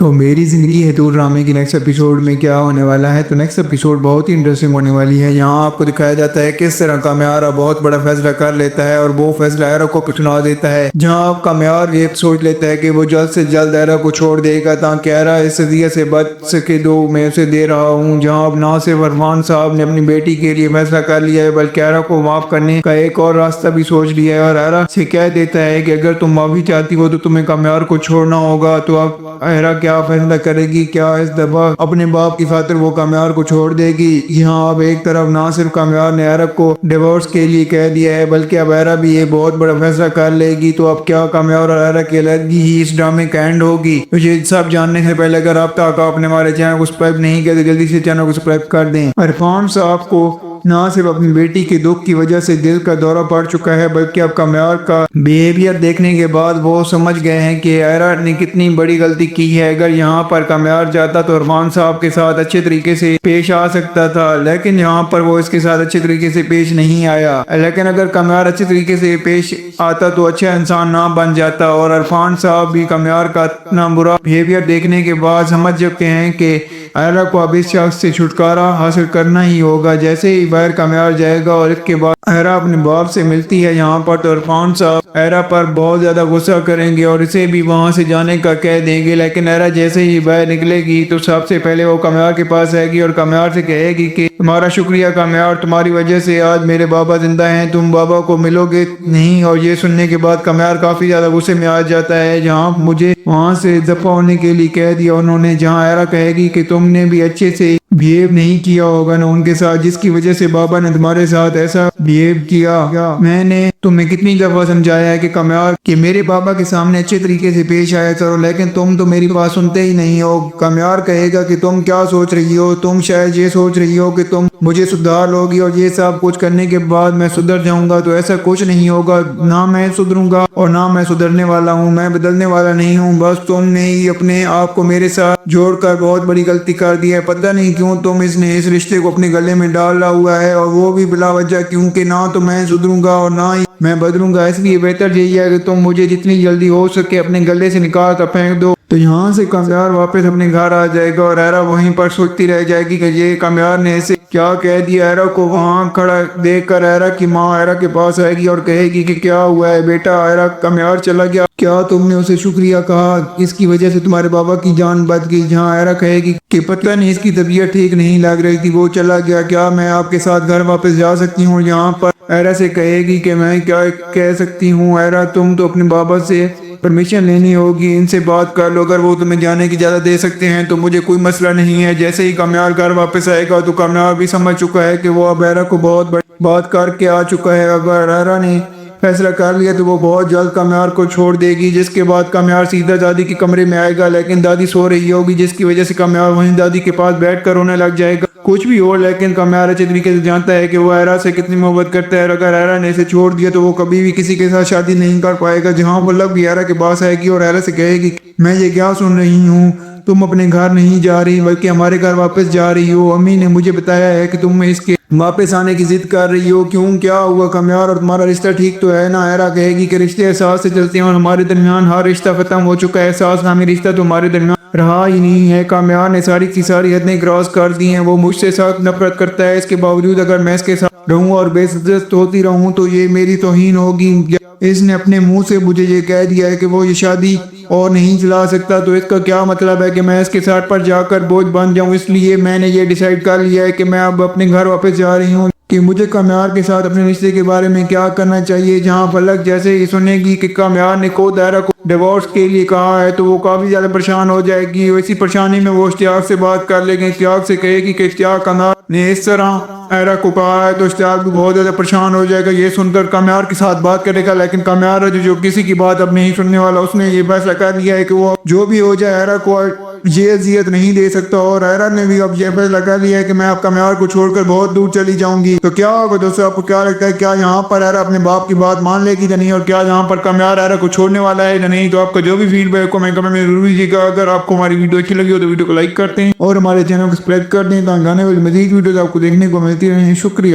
تو میری زندگی ہے تو ڈرامے کی نیکسٹ ایپیسوڈ میں کیا ہونے والا ہے؟ تو نیکسٹ ایپیسوڈ بہت ہی انٹرسٹنگ ہونے والی ہے۔ یہاں آپ کو دکھایا جاتا ہے کس طرح کامیارہ بہت بڑا فیصلہ کر لیتا ہے اور وہ فیصلہ ایرا کو پچھنا دیتا ہے، جہاں آپ کامیار یہ سوچ لیتا ہے کہ وہ جلد سے جلد ایرا کو چھوڑ دے گا تاکہ ایرا اس قضیے سے بچ سکے۔ میں اسے دے رہا ہوں، جہاں اب نہ صرف عرفان صاحب نے اپنی بیٹی کے لیے فیصلہ کر لیا ہے بلکہ ایرا کو معاف کرنے کا ایک اور راستہ بھی سوچ لیا ہے، اور ایرا سے کہہ دیتا ہے کہ اگر تم معافی چاہتی ہو تو تمہیں کامیار کو چھوڑنا ہوگا۔ تو اب ایرا کیا فیصلہ کرے گی؟ کیا اس دفعہ اپنے باپ کی خاطر وہ کامیار کو چھوڑ دے گی؟ یہاں اب ایک طرف نہ صرف کامیار نے ایرا کو ڈیورس کے لیے کہہ دیا ہے بلکہ اب ایرا بھی یہ بہت بڑا فیصلہ کر لے گی۔ تو اب کیا کامیار اور ایرا کی علیحدگی ہی اس ڈرامے کا اینڈ ہوگی؟ تو یہ سب جاننے سے پہلے اگر اب تک آپ نے ہمارے چینل کو سبسکرائب نہیں کیا تو جلدی سے چینل کو سبسکرائب کر دیں۔ عرفان صاحب کو نہ صرف اپنی بیٹی کے دکھ کی وجہ سے دل کا دورہ پڑ چکا ہے بلکہ اب کامیار کا بیہیویئر دیکھنے کے بعد وہ سمجھ گئے ہیں کہ ایرا نے کتنی بڑی غلطی کی ہے۔ اگر یہاں پر کامیار جاتا تو عرفان صاحب کے ساتھ اچھے طریقے سے پیش آ سکتا تھا، لیکن یہاں پر وہ اس کے ساتھ اچھے طریقے سے پیش نہیں آیا۔ لیکن اگر کامیار اچھے طریقے سے پیش آتا تو اچھا انسان نہ بن جاتا، اور عرفان صاحب بھی کامیار کا اتنا برا بیہیویئر دیکھنے کے بعد سمجھ چکے ہیں کہ ایرا کو اب اس شخص سے چھٹکارا حاصل کرنا ہی ہوگا۔ جیسے ہی باہر کامیار جائے گا اور اس کے بعد ایرا اپنے باپ سے ملتی ہے یہاں پر، تو عرفان صاحب ایرا پر بہت زیادہ غصہ کریں گے اور اسے بھی وہاں سے جانے کا کہہ دیں گے۔ لیکن ایرا جیسے ہی باہر نکلے گی تو سب سے پہلے وہ کامیار کے پاس آئے گی اور کامیار سے کہے گی کہ تمہارا شکریہ کامیار، تمہاری وجہ سے آج میرے بابا زندہ ہیں، تم بابا کو ملو گے نہیں۔ اور یہ سننے کے بعد کامیار کافی زیادہ غصے میں آ جاتا ہے، جہاں مجھے وہاں سے دفع ہونے کے لیے کہہ دیا انہوں نے، جہاں ایرا کہے گی کہ تم نے بھی اچھے سے بیہیو نہیں کیا ہوگا نا ان کے ساتھ، جس کی وجہ سے بابا نے تمہارے ساتھ ایسا بیہیو کیا۔ میں نے تمہیں کتنی دفعہ سمجھایا ہے کہ کامیار کہ میرے بابا کے سامنے اچھے طریقے سے پیش آیا کرو، لیکن تم تو میری بات سنتے ہی نہیں ہو۔ کامیار کہے گا کہ تم کیا سوچ رہی ہو؟ تم شاید یہ سوچ رہی ہو کہ تم مجھے سدھار لوگی اور یہ سب کچھ کرنے کے بعد میں سدھر جاؤں گا، تو ایسا کچھ نہیں ہوگا۔ نہ میں سدھروں گا اور نہ میں سدھرنے والا ہوں، میں بدلنے والا نہیں ہوں۔ بس تم نے ہی اپنے آپ کو میرے ساتھ جوڑ کر بہت بڑی غلطی کر دی ہے۔ پتہ نہیں کیوں تم نے اس رشتے کو اپنے گلے میں ڈالا ہوا ہے، اور وہ بھی بلا وجہ، کیونکہ نہ تو میں سدھروں گا اور نہ ہی میں بدلوں گا۔ اس لیے بہتر یہی ہے کہ تم مجھے جتنی جلدی ہو سکے اپنے گلے سے نکال کر پھینک دو۔ تو یہاں سے کامیار واپس اپنے گھر آ جائے گا اور ایرا وہیں پر سوچتی رہ جائے گی کہ یہ کامیار نے اسے کیا کہہ دیا۔ ایرا کو وہاں کھڑا دیکھ کر ایرا کی ماں ایرا کے پاس آئے گی اور کہے گی کہ کیا ہوا ہے بیٹا؟ ایرا کامیار چلا گیا، کیا تم نے اسے شکریہ کہا؟ اس کی وجہ سے تمہارے بابا کی جان بچ گئی۔ جہاں ایرا کہے گی کہ پتہ نہیں اس کی طبیعت ٹھیک نہیں لگ رہی تھی، وہ چلا گیا، کیا میں آپ کے ساتھ گھر واپس جا سکتی ہوں؟ یہاں پر ایرا سے کہے گی کہ میں کیا کہہ سکتی ہوں ایرا، تم تو اپنے بابا سے پرمیشن لینی ہوگی، ان سے بات کر لو، اگر وہ تمہیں جانے کی اجازت دے سکتے ہیں تو مجھے کوئی مسئلہ نہیں ہے۔ جیسے ہی کامیار گھر واپس آئے گا تو کامیار بھی سمجھ چکا ہے کہ وہ اب ایرا کو بہت بڑی بات کر کے آ چکا ہے۔ اگر ایرا نے فیصلہ کر لیا تو وہ بہت جلد کامیار کو چھوڑ دے گی، جس کے بعد کامیار سیدھا دادی کے کمرے میں آئے گا، لیکن دادی سو رہی ہوگی، جس کی وجہ سے کامیار وہیں دادی کے پاس بیٹھ کر رونے لگ جائے گا۔ کچھ بھی ہو، لیکن کامیار اچھے طریقے سے جانتا ہے کہ وہ ایرا سے کتنی محبت کرتا ہے، اور اگر ایرا نے اسے چھوڑ دیا تو وہ کبھی بھی کسی کے ساتھ شادی نہیں کر پائے گا۔ جہاں پلک بھی ایرا کے پاس آئے گی اور ایرا سے کہے گی میں یہ کیا سن رہی ہوں، تم اپنے گھر نہیں جا رہی بلکہ ہمارے گھر واپس جا رہی ہو۔ امی نے مجھے بتایا ہے کہ تم اس کے واپس آنے کی ضد کر رہی ہو، کیوں؟ کیا ہوا کامیار؟ اور تمہارا رشتہ ٹھیک تو ہے نا؟ ایرا کہے گی کہ رشتے احساس سے چلتے ہیں اور ہمارے درمیان ہر رشتہ ختم ہو چکا ہے، احساس نامی رشتہ تو ہمارے درمیان رہا ہی نہیں ہے۔ کامیار نے ساری کی ساری حدیں کراس کر دی ہیں، وہ مجھ سے سخت نفرت کرتا ہے، اس کے باوجود اگر میں اس کے ساتھ رہوں اور بے عزت ہوتی رہوں تو یہ میری توہین ہوگی۔ اس نے اپنے منہ سے مجھے یہ کہہ دیا ہے کہ وہ یہ شادی اور نہیں چلا سکتا، تو اس کا کیا مطلب ہے کہ میں اس کے ساتھ پر جا کر بوجھ بن جاؤں؟ اس لیے میں نے یہ ڈیسائیڈ کر لیا ہے کہ میں اب اپنے گھر واپس جا رہی ہوں کہ مجھے کامیار کے ساتھ اپنے رشتے کے بارے میں کیا کرنا چاہیے۔ جہاں فلک جیسے ہی سنے گی کہ کامیار نے خود ایرا کو ڈیورس کے لیے کہا ہے تو وہ کافی زیادہ پریشان ہو جائے گی۔ اسی پریشانی میں وہ اشتیاق سے بات کر لے گی، اشتیاق سے کہے گی کہ اشتیاق کامیار نے اس طرح ایرا کو کہا ہے، تو اشتیاق بھی بہت زیادہ پریشان ہو جائے گا۔ یہ سن کر کامیار کے ساتھ بات کرے گا، لیکن کامیار جو کسی کی بات اب نہیں سننے والا، اس نے یہ فیصلہ کر لیا ہے کہ وہ جو بھی ہو جائے ایرا کو یہ اذیت نہیں دے سکتا، اور ایرا نے بھی اب یہ فیصلہ کر لیا ہے کہ میں اب کامیار کو چھوڑ کر بہت دور چلی جاؤں گی۔ تو کیا ہوگا دوستو؟ آپ کو کیا لگتا ہے، کیا یہاں پر ایرا اپنے باپ کی بات مان لے گی یا نہیں، اور کیا یہاں پر کامیار ایرا کو چھوڑنے والا ہے یا نہیں؟ تو آپ کا جو بھی فیڈ بیک کو کمنٹ میں ضرور دیجیے گا۔ اگر آپ کو ہماری ویڈیو اچھی لگی ہو تو ویڈیو کو لائک کرتے ہیں اور ہمارے چینل کو سبسکرائب کر دیں تاکہ آنے والی مزید ویڈیوز آپ کو دیکھنے کو ملتی رہیں۔ شکریہ۔